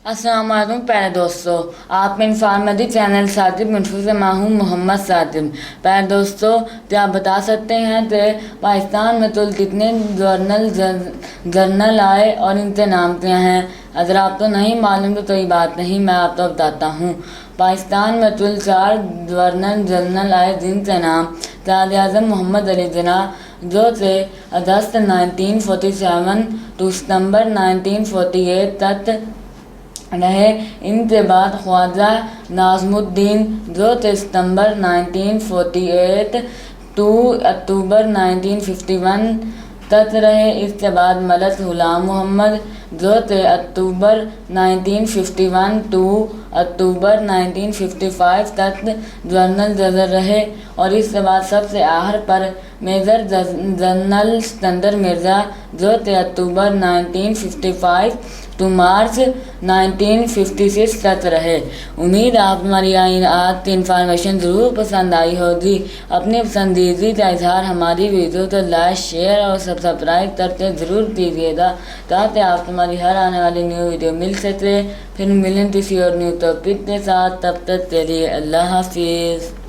अस्सलाम वालेकुम प्यारे दोस्तों, आप इंफॉर्मेटिव चैनल साजिब मुनफी से मैं हूँ मोहम्मद साजिब। प्यारे दोस्तों, क्या आप बता सकते हैं कि पाकिस्तान में कुल कितने जर्नल आए और इनके नाम क्या हैं? अगर आपको नहीं मालूम तो कोई बात नहीं, मैं आपको बताता हूँ। पाकिस्तान में कुल 4 गवर्नर जनरल आए जिनके नाम कायद आज़म मोहम्मद अली जिन्ना, जो थे अगस्त 1947 टू सितंबर 1948 तक रहे। इनके बाद ख्वाजा नाज़मुद्दीन, जो थे सितंबर 1948 टू अक्टूबर 1951 तक रहे। इसके बाद मलक गुलाम मोहम्मद, जो थे अक्टूबर 1951 टू अक्टूबर 1955 तक जनरल जनरल रहे। और इसके बाद सबसे आखिर पर मेजर जनरल सिकंदर मिर्ज़ा, जो थे अक्टूबर 1955 टू मार्च 1956 तक रहे। उम्मीद आप हमारी आज की इन्फॉर्मेशन ज़रूर पसंद आई होगी। अपनी पसंदीदा का इजहार हमारी वीडियो को लाइक, शेयर और सब्सक्राइब करके ज़रूर कीजिएगा, ताकि आप हमारी हर आने वाली न्यू वीडियो मिल सके। फिर मिलें किसी और न्यू टॉपिक के साथ, तब तक के लिए अल्लाह हाफिज़।